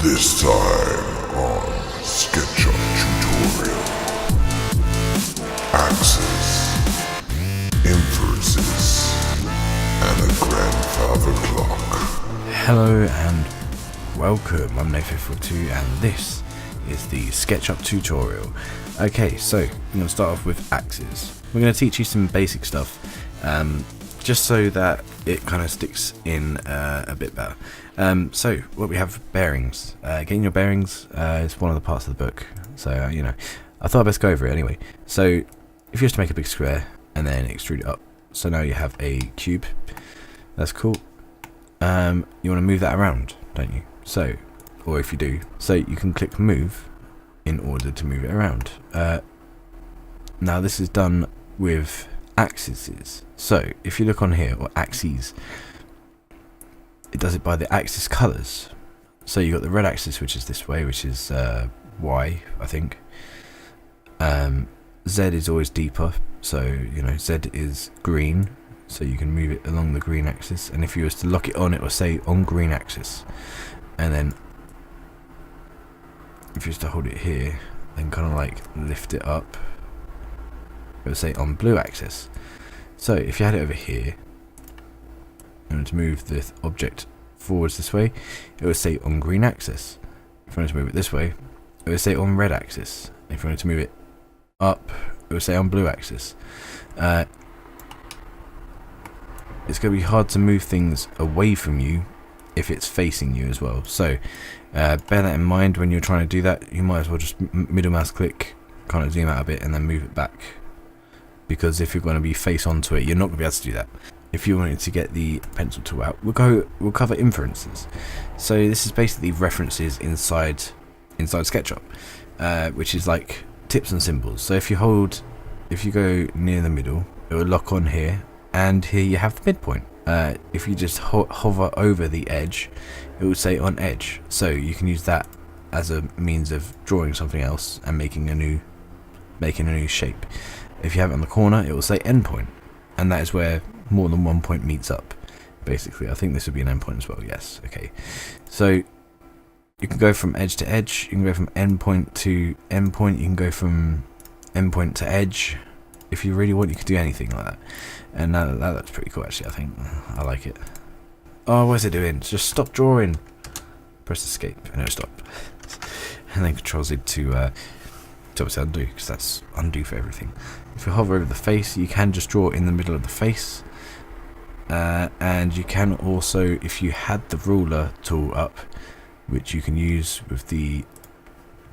This time on SketchUp tutorial. Axes, inferences, and a grandfather clock. Hello and welcome, I'm Nathan42 and this is the SketchUp tutorial. Okay, so I'm going to start off with axes. We're going to teach you some basic stuff, just so that it kind of sticks in a bit better. So what we have, bearings. Getting your bearings is one of the parts of the book, so I thought I'd best go over it anyway. So if you just make a big square and then extrude it up, so now you have a cube. That's cool. You want to move that around, don't you? So, or if you do, so you can click move in order to move it around. Now this is done with axes. So if you look on here, or axes, it does it by the axis colors. So you got the red axis, which is this way, which is Y, I think. Z is always deeper, so Z is green, so you can move it along the green axis. And if you was to lock it on, it will say on green axis. And then if you was to hold it here, then kind of like lift it up, it will say on blue axis. So if you had it over here, and to move the object forwards this way, it would say on green axis. If you wanted to move it this way, it would say on red axis. If you wanted to move it up, it would say on blue axis. It's going to be hard to move things away from you if it's facing you as well. So bear that in mind when you're trying to do that. You might as well just middle mouse click, kind of zoom out a bit and then move it back. Because if you're going to be face onto it, you're not going to be able to do that. If you wanted to get the pencil tool out, we'll cover inferences. So this is basically references inside SketchUp, which is like tips and symbols. So if you go near the middle, it will lock on here, and here you have the midpoint. If you just hover over the edge, it will say on edge. So you can use that as a means of drawing something else and making a new shape. If you have it on the corner, it will say endpoint, and that is where more than one point meets up. Basically, I think this would be an endpoint as well. Yes. Okay. So you can go from edge to edge. You can go from endpoint to endpoint. You can go from endpoint to edge. If you really want, you could do anything like that. And that looks pretty cool, actually. I think I like it. Oh, what is it doing? Just stop drawing. Press escape and it'll stop. And then Control Z to obviously undo, because that's undo for everything. If you hover over the face, you can just draw in the middle of the face. And you can also, if you had the ruler tool up, which you can use with the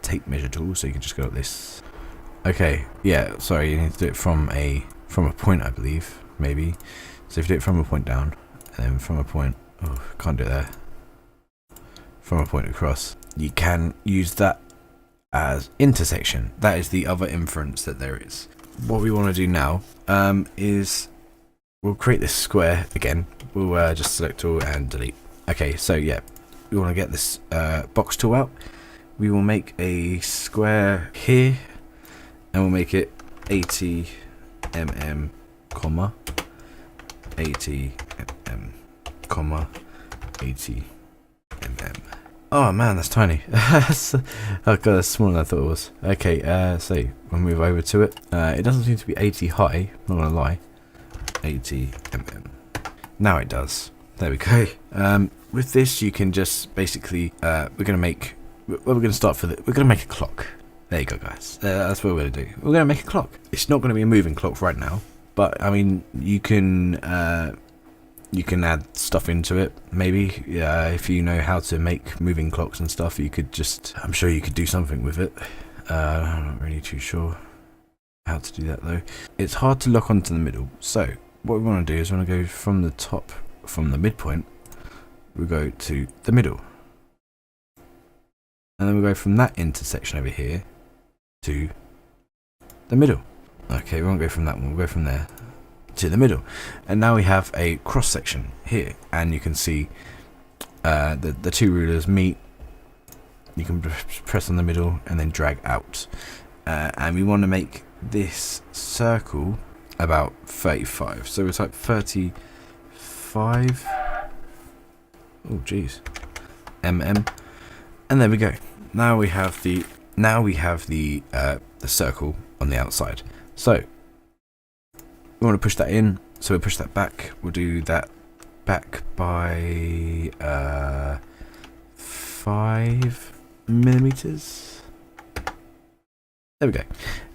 tape measure tool, so you can just go like this. Okay, yeah, sorry, you need to do it from a point, I believe, maybe. So if you do it from a point down, and then from a point, oh, can't do it there. From a point across, you can use that as intersection. That is the other inference that there is. What we want to do now is we'll create this square again. We'll just select all and delete. Okay, so yeah, we want to get this box tool out. We will make a square here, and we'll make it 80 mm, 80 mm, 80 mm. Oh man, that's tiny. Oh god, that's smaller than I thought it was. Okay, so we'll move over to it. It doesn't seem to be 80 high, not gonna lie. 80 mm. Now it does. There we go. With this, you can just basically, we're gonna make a clock. There you go, guys. That's what we're gonna do. We're gonna make a clock. It's not gonna be a moving clock right now, but I mean, you can add stuff into it, maybe. If you know how to make moving clocks and stuff, I'm sure you could do something with it. I'm not really too sure how to do that though. It's hard to lock onto the middle, so what we want to do is we want to go from the top, from the midpoint, we go to the middle, and then we go from that intersection over here to the middle. Okay, we won't go from that one, we'll go from there to the middle, and now we have a cross section here, and you can see the two rulers meet. You can press on the middle and then drag out, and we want to make this circle about 35, so we'll type 35, oh geez, mm, And there we go. Now we have the circle on the outside. So we want to push that in. So we'll push that back. We'll do that back by 5mm. There we go.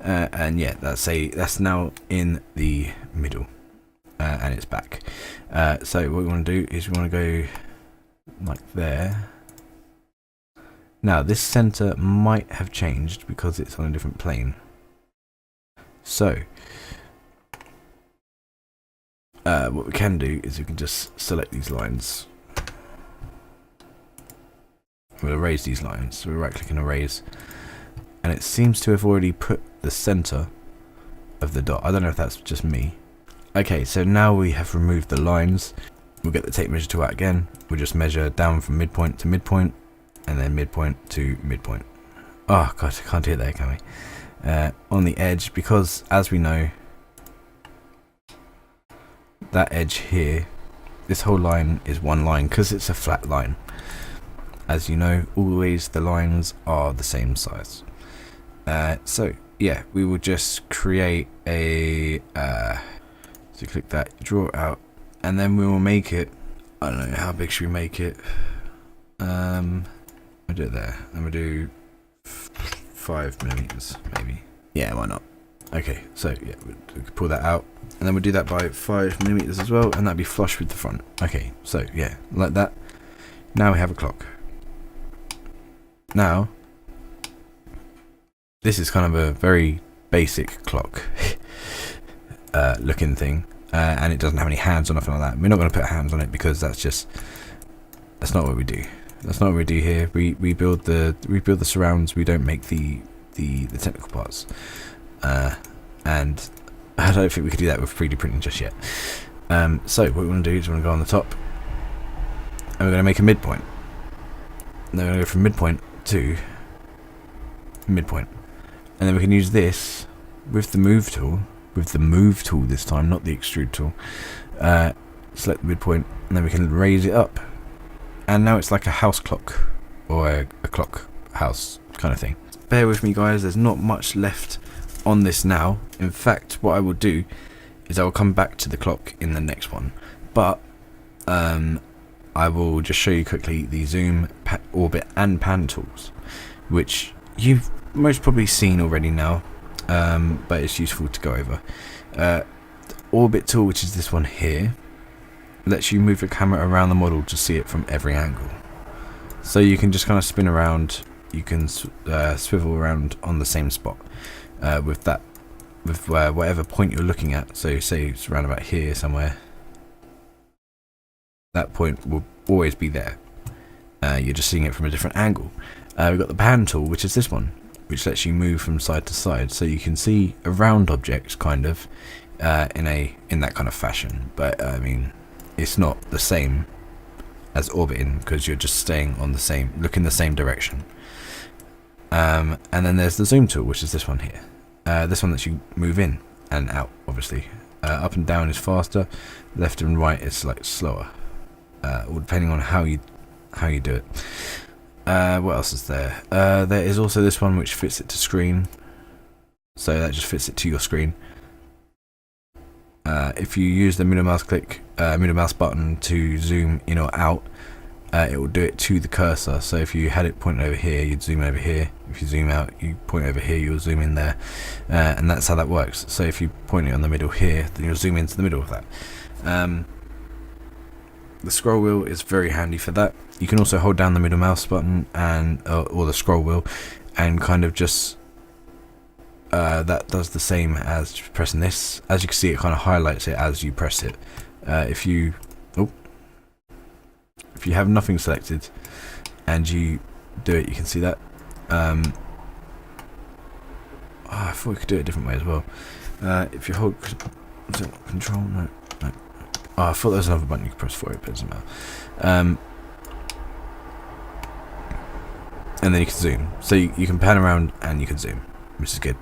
And yeah, that's now in the middle, and it's back. So what we want to do is we want to go like there. Now this center might have changed because it's on a different plane. So what we can do is we can just select these lines. We'll erase these lines. So we right click and erase, and it seems to have already put the center of the dot. I don't know if that's just me. Okay, so now we have removed the lines. We'll get the tape measure tool out again. We'll just measure down from midpoint to midpoint, and then midpoint to midpoint. Oh god, I can't do it there, can we? On the edge, because as we know, that edge here, this whole line is one line because it's a flat line. As you know, always the lines are the same size. So yeah, we will just create a so click that, draw it out, and then we will make it, I don't know, how big should we make it? We'll do it there, and we'll do 5mm maybe. Yeah, why not? Okay, so yeah, we can pull that out, and then we'll do that by 5mm as well, and that'll be flush with the front. Okay, so yeah, like that. Now we have a clock. Now, this is kind of a very basic clock looking thing, and it doesn't have any hands or nothing like that. We're not going to put hands on it because that's not what we do. That's not what we do here. We build the surrounds. We don't make the technical parts, and I don't think we could do that with 3D printing just yet. So what we want to do is we want to go on the top, and we're going to make a midpoint. And then we're going to go from midpoint to midpoint, and then we can use this with the move tool. With the move tool this time, not the extrude tool. Select the midpoint, and then we can raise it up. And now it's like a house clock, or a clock house kind of thing. Bear with me guys, there's not much left on this now. In fact, what I will do is I will come back to the clock in the next one. But I will just show you quickly the zoom, orbit and pan tools, which you've most probably seen already now, but it's useful to go over. The orbit tool, which is this one here, lets you move the camera around the model to see it from every angle. So you can just kind of spin around, you can swivel around on the same spot with whatever point you're looking at. So say it's around about here somewhere, that point will always be there. You're just seeing it from a different angle. We've got the pan tool, which is this one, which lets you move from side to side, so you can see around objects kind of in that kind of fashion. But I mean, it's not the same as orbiting because you're just staying on the same, looking the same direction. And then there's the zoom tool, which is this one here. This one lets you move in and out, obviously. Up and down is faster, left and right is like slower, or depending on how you do it. What else is there? There is also this one which fits it to screen, so that just fits it to your screen. If you use the middle mouse button to zoom in or out, it will do it to the cursor. So if you had it pointed over here, you'd zoom over here. If you zoom out, you point over here, you'll zoom in there, and that's how that works. So if you point it on the middle here, then you'll zoom into the middle of that. The scroll wheel is very handy for that. You can also hold down the middle mouse button and or the scroll wheel, and kind of just that does the same as pressing this. As you can see, it kind of highlights it as you press it. If you have nothing selected and you do it, you can see that. I thought we could do it a different way as well. If you hold control, no. Oh, I thought there was another button you could press for it, but it doesn't matter. And then you can zoom. So you can pan around and you can zoom, which is good.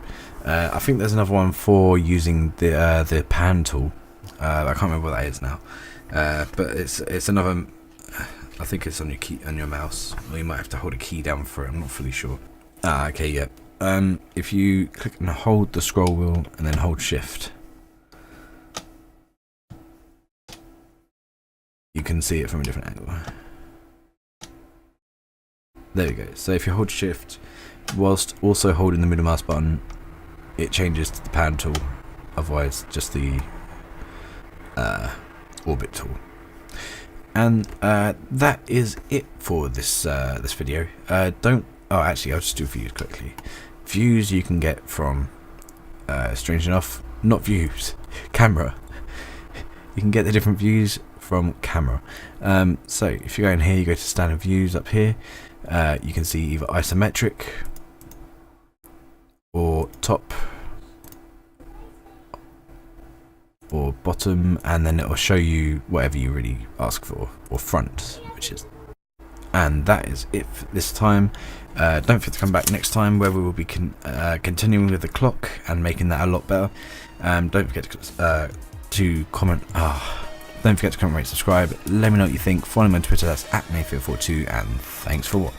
I think there's another one for using the pan tool. I can't remember what that is now. But it's another I think it's on your key, on your mouse, or you might have to hold a key down for it. I'm not fully sure. Okay, yeah. If you click and hold the scroll wheel and then hold shift, you can see it from a different angle. There we go. So if you hold shift whilst also holding the middle mouse button, it changes to the pan tool. Otherwise, just the orbit tool. And that is it for this this video. Actually, I'll just do views quickly. Views you can get from, strange enough, not views, camera. You can get the different views from camera. So if you go in here, you go to standard views up here. You can see either isometric or top or bottom, and then it will show you whatever you really ask for, or front, which is. And that is it for this time. Don't forget to come back next time, where we will be continuing with the clock and making that a lot better. Don't forget to comment. Don't forget to comment, rate, subscribe. Let me know what you think. Follow me on Twitter. That's @Mayfield42. And thanks for watching.